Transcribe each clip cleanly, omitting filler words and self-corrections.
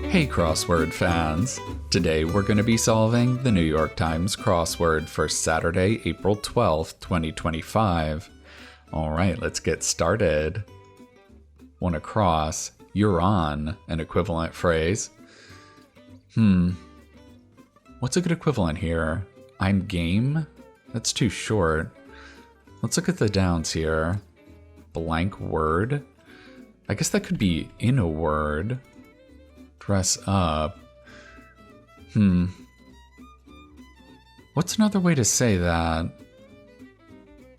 Hey crossword fans! Today we're going to be solving the New York Times crossword for Saturday, April 12th, 2025. Alright, let's get started. Wanna cross, you're on, an equivalent phrase. What's a good equivalent here? I'm game? That's too short. Let's look at the downs here. Blank word? I guess that could be in a word. Dress up. What's another way to say that?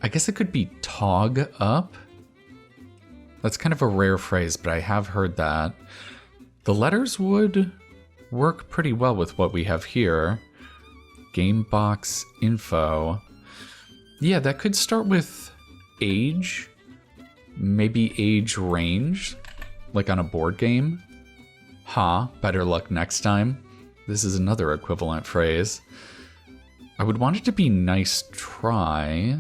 I guess it could be tog up? That's kind of a rare phrase, but I have heard that. The letters would work pretty well with what we have here. Game box info. Yeah, that could start with age. Maybe age range, like on a board game. Better luck next time. This is another equivalent phrase. I would want it to be nice try,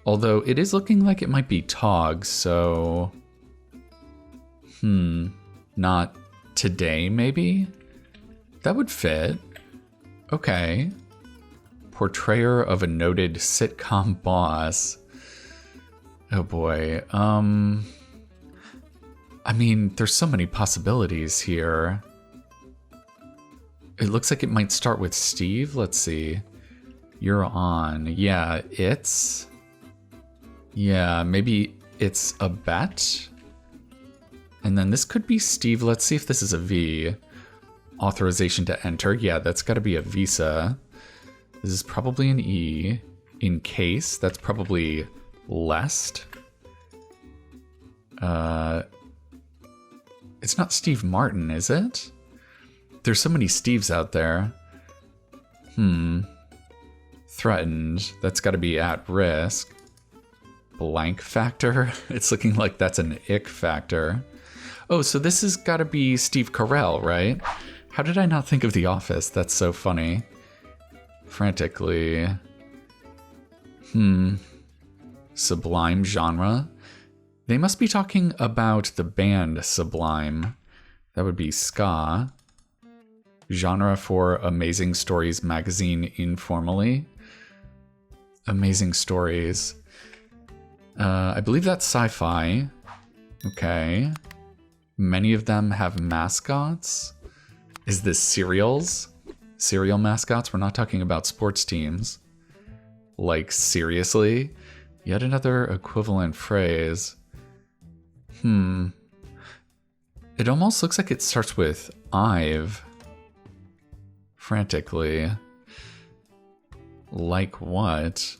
although it is looking like it might be tog, so... Not today, maybe? That would fit. Okay. Portrayer of a noted sitcom boss. Oh boy, I mean, there's so many possibilities here. It looks like it might start with Steve. Let's see. You're on. Yeah, it's... Yeah, maybe it's a bet? And then this could be Steve. Let's see if this is a V. Authorization to enter. Yeah, that's got to be a visa. This is probably an E. In case, that's probably lest. It's not Steve Martin, is it? There's so many Steves out there. Threatened. That's got to be at risk. Blank factor. It's looking like that's an ick factor. Oh, so this has got to be Steve Carell, right? How did I not think of The Office? That's so funny. Frantically. Sublime genre. They must be talking about the band Sublime. That would be ska. Genre for Amazing Stories magazine informally. Amazing Stories. I believe that's sci-fi. Okay. Many of them have mascots. Is this cereals? Cereal mascots? We're not talking about sports teams. Like, seriously? Yet another equivalent phrase. It almost looks like it starts with I've. Frantically. Like what?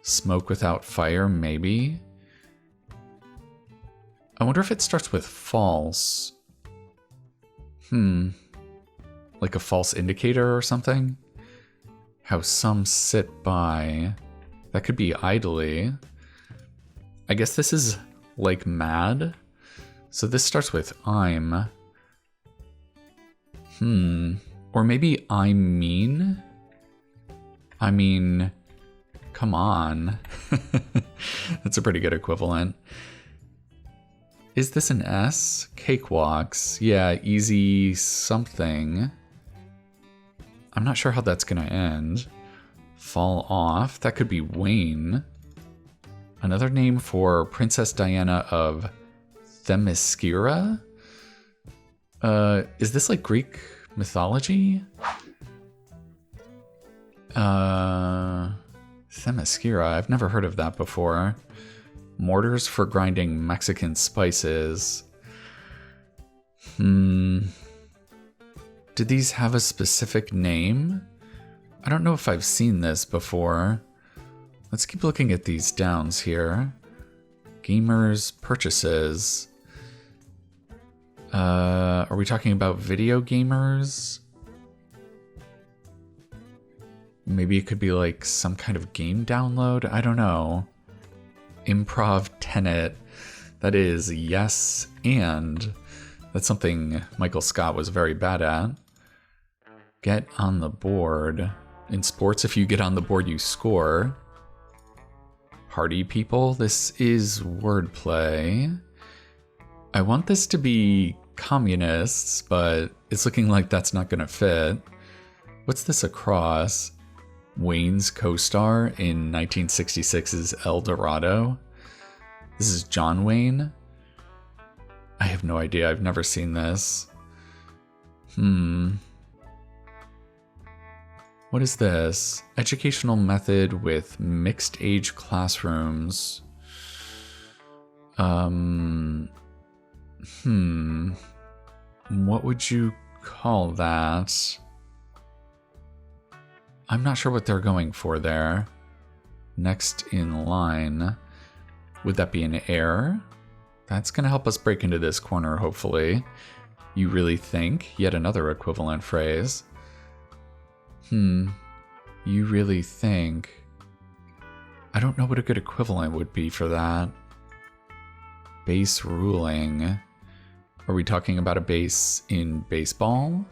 Smoke without fire, maybe? I wonder if it starts with false. Like a false indicator or something? How some sit by. That could be idly. I guess this is like mad. So this starts with I'm. Or maybe I mean? I mean, come on. That's a pretty good equivalent. Is this an S? Cakewalks. Yeah, easy something. I'm not sure how that's gonna end. Fall off. That could be Wayne. Another name for Princess Diana of Themyscira? Is this like Greek mythology? Themyscira. I've never heard of that before. Mortars for grinding Mexican spices. Did these have a specific name? I don't know if I've seen this before. Let's keep looking at these downs here. Gamers purchases. Are we talking about video gamers? Maybe it could be like some kind of game download? I don't know. Improv tenet. That is yes and. That's something Michael Scott was very bad at. Get on the board. In sports, if you get on the board, you score. Party people, this is wordplay. I want this to be communists, but it's looking like that's not going to fit. What's this across? Wayne's co-star in 1966's El Dorado. This is John Wayne. I have no idea. I've never seen this. What is this? Educational method with mixed age classrooms. What would you call that? I'm not sure what they're going for there. Next in line. Would that be an error? That's going to help us break into this corner, hopefully. You really think? Yet another equivalent phrase. You really think? I don't know what a good equivalent would be for that. Base ruling. Are we talking about a base in baseball?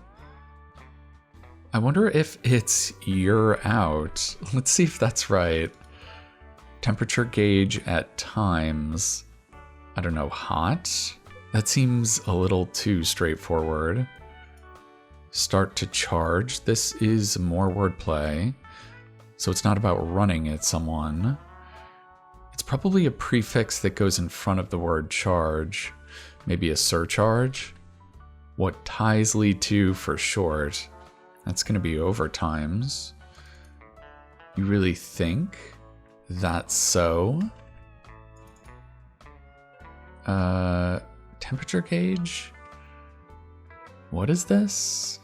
I wonder if it's you're out. Let's see if that's right. Temperature gauge at times. I don't know, hot? That seems a little too straightforward. Start to charge. This is more wordplay. So it's not about running at someone. It's probably a prefix that goes in front of the word charge. Maybe a surcharge. What ties lead to for short. That's going to be overtimes. You really think that's so? Temperature gauge? What is this?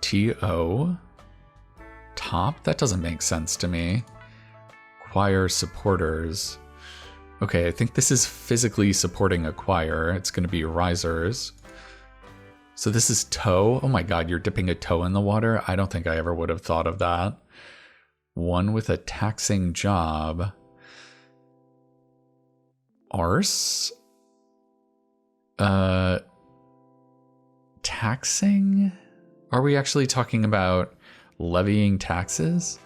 T-O? Top? That doesn't make sense to me. Choir supporters. Okay, I think this is physically supporting a choir. It's going to be risers. So this is toe. Oh my god, you're dipping a toe in the water? I don't think I ever would have thought of that. One with a taxing job. Arse? Taxing? Are we actually talking about levying taxes?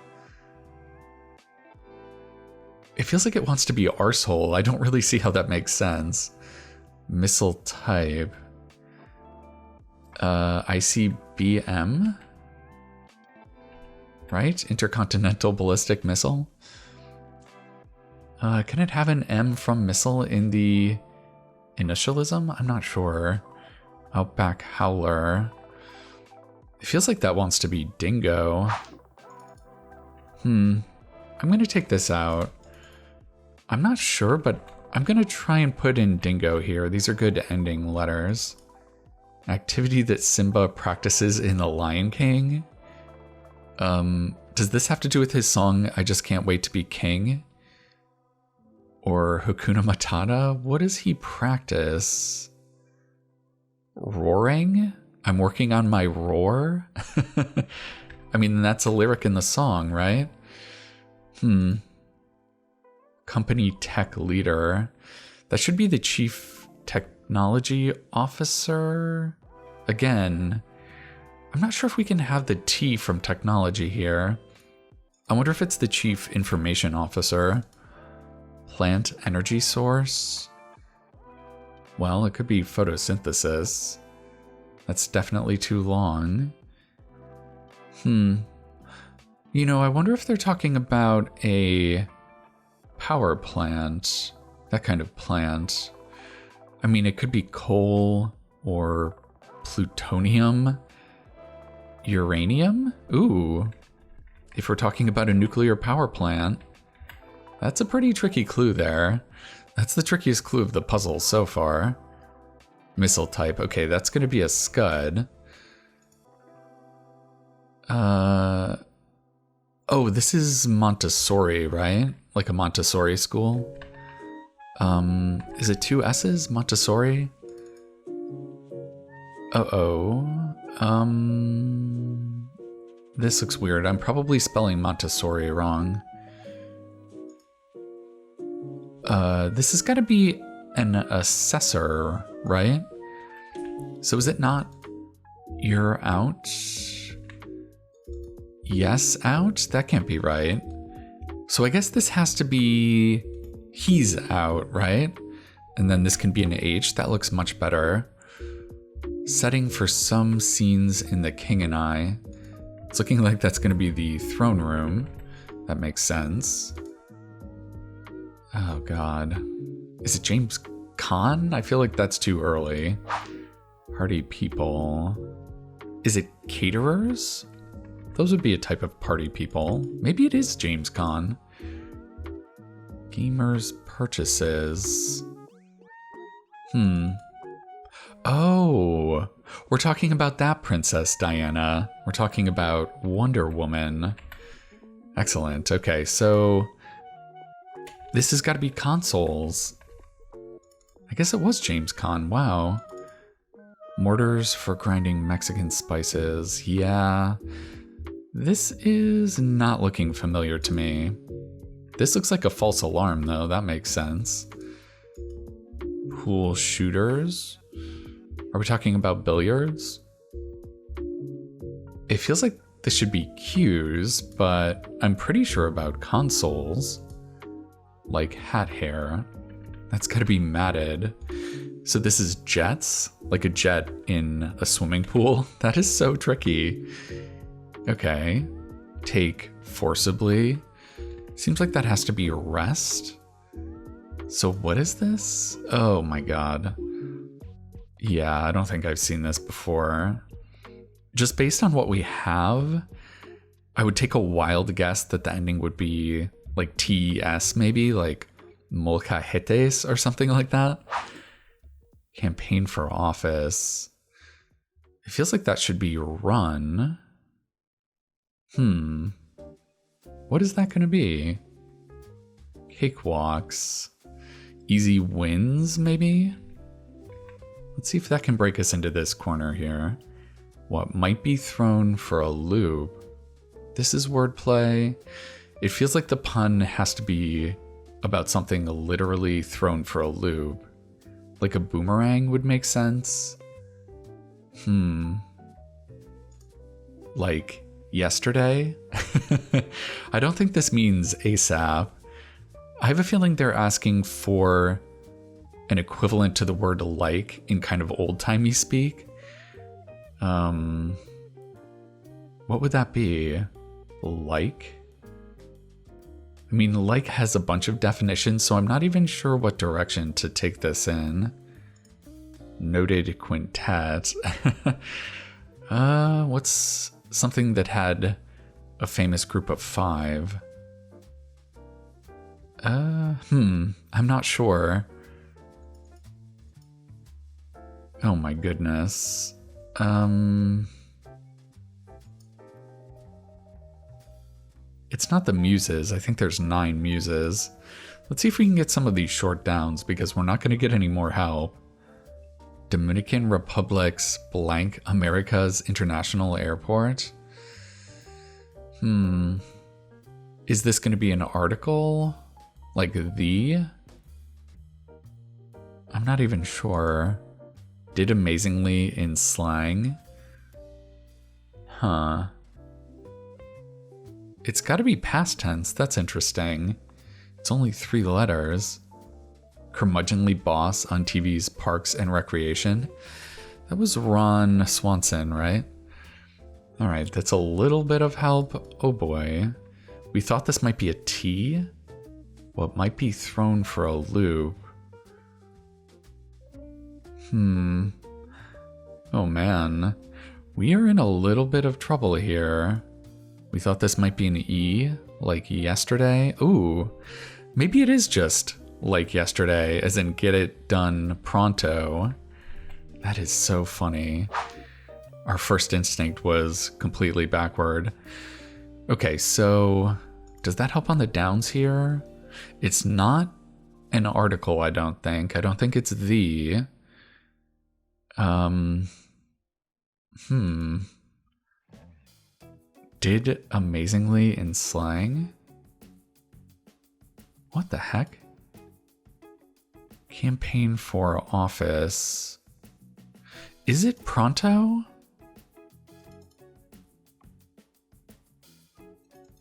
It feels like it wants to be arsehole. I don't really see how that makes sense. Missile type. ICBM? Right? Intercontinental Ballistic Missile? Can it have an M from missile in the initialism? I'm not sure. Outback Howler. It feels like that wants to be dingo. I'm going to take this out. I'm not sure, but I'm going to try and put in dingo here. These are good ending letters. Activity that Simba practices in The Lion King. Does this have to do with his song, I Just Can't Wait to Be King? Or Hakuna Matata? What does he practice? Roaring? I'm working on my roar? I mean, that's a lyric in the song, right? Company tech leader. That should be the chief technology officer. Again, I'm not sure if we can have the T from technology here. I wonder if it's the chief information officer. Plant energy source. Well, it could be photosynthesis. That's definitely too long. You know, I wonder if they're talking about a power plant. That kind of plant. I mean, it could be coal or plutonium. Uranium? Ooh. If we're talking about a nuclear power plant. That's a pretty tricky clue there. That's the trickiest clue of the puzzle so far. Missile type. Okay, that's going to be a Scud. Oh, this is Montessori, right? Like a Montessori school. Is it two S's? Montessori? This looks weird. I'm probably spelling Montessori wrong. This has got to be an assessor, right? So is it not you're out? Yes, out? That can't be right. So I guess this has to be he's out, right? And then this can be an H. That looks much better. Setting for some scenes in The King and I. It's looking like that's going to be the throne room. That makes sense. Oh, God. Is it James Cohn? I feel like that's too early. Party people. Is it caterers? Those would be a type of party people. Maybe it is James Cohn. Gamers purchases. Oh, we're talking about that Princess Diana. We're talking about Wonder Woman. Excellent. Okay, so this has got to be consoles. I guess it was James Cohn. Wow. Mortars for grinding Mexican spices. Yeah. This is not looking familiar to me. This looks like a false alarm, though. That makes sense. Pool shooters. Are we talking about billiards? It feels like this should be cues, but I'm pretty sure about consoles. Like hat hair. That's gotta be matted. So this is jets? Like a jet in a swimming pool? That is so tricky. Okay. Take forcibly. Seems like that has to be rest. So what is this? Oh my god. Yeah, I don't think I've seen this before. Just based on what we have, I would take a wild guess that the ending would be like TES maybe, like Molcajetes or something like that. Campaign for office. It feels like that should be run. What is that going to be? Cakewalks. Easy wins, maybe? Let's see if that can break us into this corner here. What might be thrown for a loop? This is wordplay. It feels like the pun has to be about something literally thrown for a loop. Like a boomerang would make sense. Like yesterday? I don't think this means ASAP. I have a feeling they're asking for an equivalent to the word like in kind of old-timey speak. What would that be? Like? I mean, like has a bunch of definitions, so I'm not even sure what direction to take this in. Noted quintet. What's something that had a famous group of 5? I'm not sure. Oh my goodness. It's not the muses. I think there's 9 muses. Let's see if we can get some of these short downs because we're not going to get any more help. Dominican Republic's blank America's International Airport. Is this going to be an article? Like the? I'm not even sure. Did amazingly in slang. It's got to be past tense. That's interesting. It's only 3 letters. Curmudgeonly boss on TV's Parks and Recreation. That was Ron Swanson, right? All right, that's a little bit of help. Oh boy. We thought this might be a T. Well, it might be thrown for a loop. Oh man. We are in a little bit of trouble here. We thought this might be an E, like yesterday. Ooh, maybe it is just like yesterday, as in get it done pronto. That is so funny. Our first instinct was completely backward. Okay, so does that help on the downs here? It's not an article, I don't think. I don't think it's the. Did amazingly in slang? What the heck? Campaign for office. Is it pronto?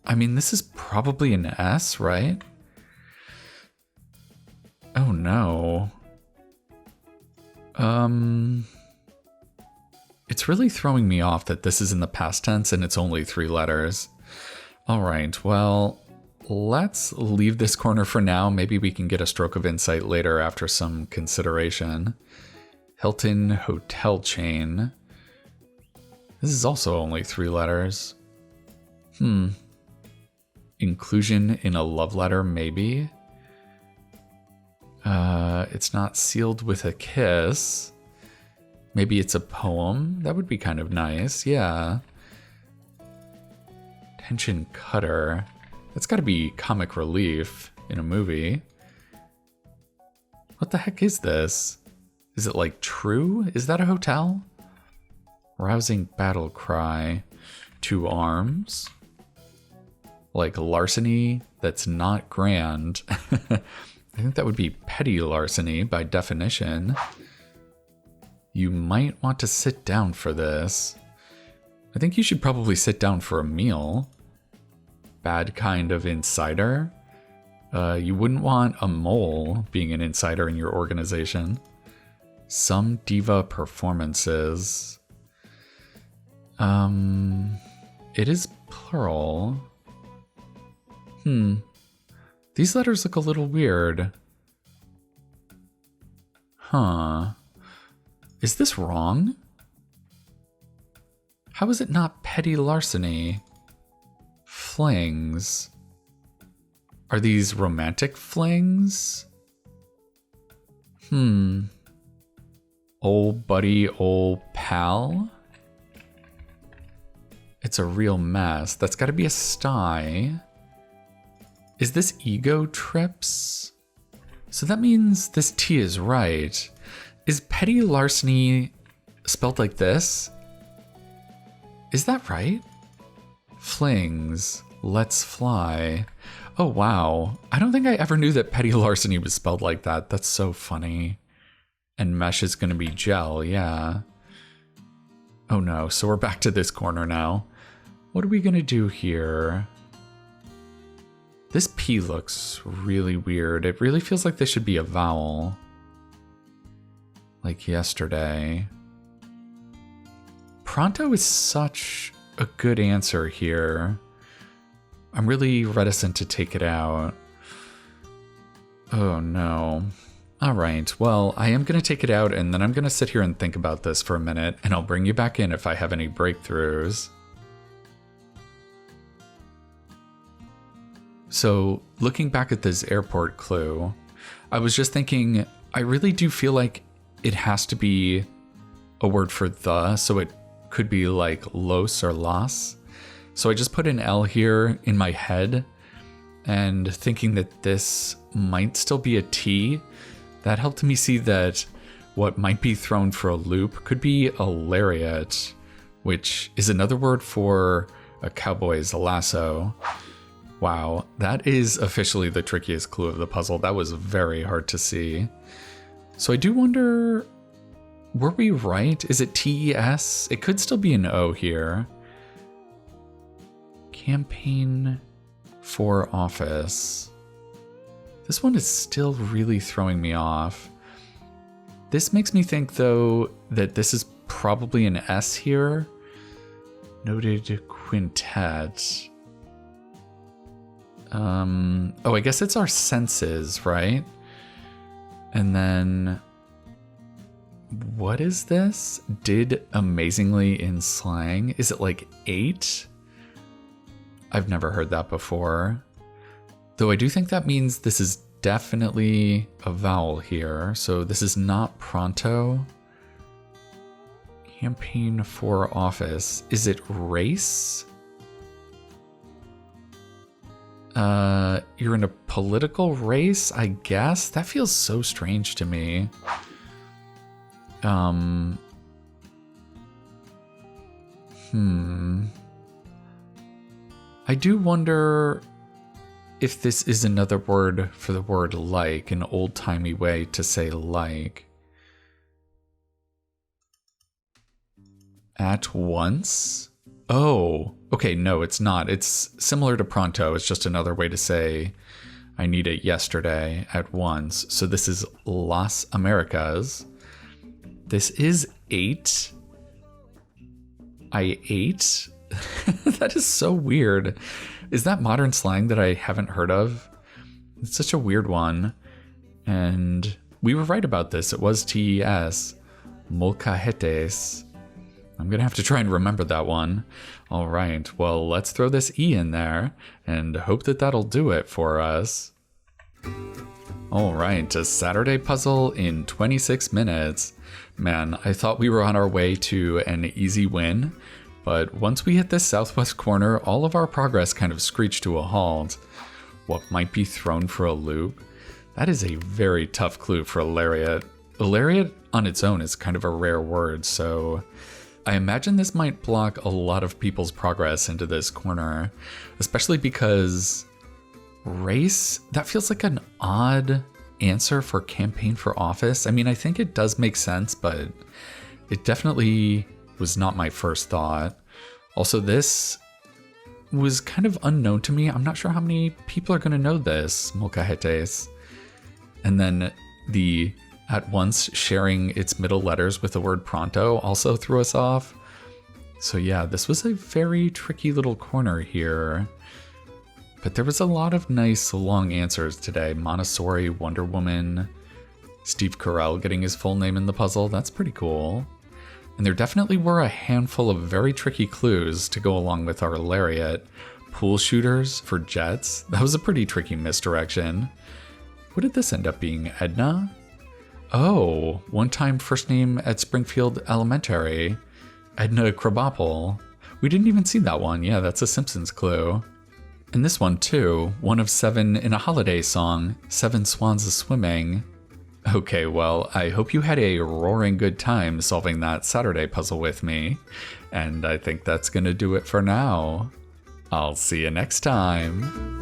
I mean, this is probably an S, right? Oh no. It's really throwing me off that this is in the past tense and it's only 3 letters. All right, well, let's leave this corner for now. Maybe we can get a stroke of insight later after some consideration. Hilton Hotel Chain. This is also only 3 letters. Inclusion in a love letter, maybe. It's not sealed with a kiss. Maybe it's a poem. That would be kind of nice, yeah. Tension cutter. That's gotta be comic relief in a movie. What the heck is this? Is it like True? Is that a hotel? Rousing battle cry. 2 arms. Like larceny that's not grand. I think that would be petty larceny by definition. You might want to sit down for this. I think you should probably sit down for a meal. Bad kind of insider. You wouldn't want a mole being an insider in your organization. Some diva performances. It is plural. These letters look a little weird. Huh. Is this wrong? How is it not petty larceny? Flings. Are these romantic flings? Old buddy, old pal? It's a real mess. That's gotta be a sty. Is this ego trips? So that means this T is right. Is petty larceny spelled like this? Is that right? Flings, let's fly. Oh wow, I don't think I ever knew that petty larceny was spelled like that. That's so funny. And mesh is gonna be gel, yeah. Oh no, so we're back to this corner now. What are we gonna do here? This P looks really weird. It really feels like this should be a vowel. Like yesterday. Pronto is such a good answer here. I'm really reticent to take it out. Oh no. Alright, well, I am going to take it out and then I'm going to sit here and think about this for a minute and I'll bring you back in if I have any breakthroughs. So, looking back at this airport clue, I was just thinking, I really do feel like it has to be a word for the, so it could be like los or las. So I just put an L here in my head and thinking that this might still be a T, that helped me see that what might be thrown for a loop could be a lariat, which is another word for a cowboy's lasso. Wow, that is officially the trickiest clue of the puzzle. That was very hard to see. So I do wonder, were we right? Is it TES? It could still be an O here. Campaign for office. This one is still really throwing me off. This makes me think, though, that this is probably an S here. Noted quintet. Oh, I guess it's our senses, right? And then, what is this? Did amazingly in slang. Is it like 8? I've never heard that before. Though I do think that means this is definitely a vowel here. So this is not pronto. Campaign for office. Is it race? You're in a political race, I guess? That feels so strange to me. I do wonder if this is another word for the word like, an old-timey way to say like. At once? Oh, okay, no, it's not. It's similar to pronto. It's just another way to say I need it yesterday at once. So this is Las Americas. This is 8. I ate? That is so weird. Is that modern slang that I haven't heard of? It's such a weird one. And we were right about this. It was TES. Molcajetes. I'm going to have to try and remember that one. All right, well, let's throw this E in there and hope that that'll do it for us. All right, a Saturday puzzle in 26 minutes. Man, I thought we were on our way to an easy win, but once we hit this southwest corner, all of our progress kind of screeched to a halt. What might be thrown for a loop? That is a very tough clue for a lariat. A lariat on its own is kind of a rare word, so I imagine this might block a lot of people's progress into this corner, especially because race, that feels like an odd answer for campaign for office. I mean, I think it does make sense, but it definitely was not my first thought. Also, this was kind of unknown to me. I'm not sure how many people are going to know this, molcajetes. And then the at once sharing its middle letters with the word pronto also threw us off. So yeah, this was a very tricky little corner here. But there was a lot of nice long answers today. Montessori, Wonder Woman, Steve Carell getting his full name in the puzzle. That's pretty cool. And there definitely were a handful of very tricky clues to go along with our lariat. Pool shooters for jets. That was a pretty tricky misdirection. What did this end up being? Edna? Oh, one-time first name at Springfield Elementary. Edna Krabappel. We didn't even see that one. Yeah, that's a Simpsons clue. And this one too, one of 7 in a holiday song, 7 Swans A-Swimming. Okay, well, I hope you had a roaring good time solving that Saturday puzzle with me. And I think that's gonna do it for now. I'll see you next time.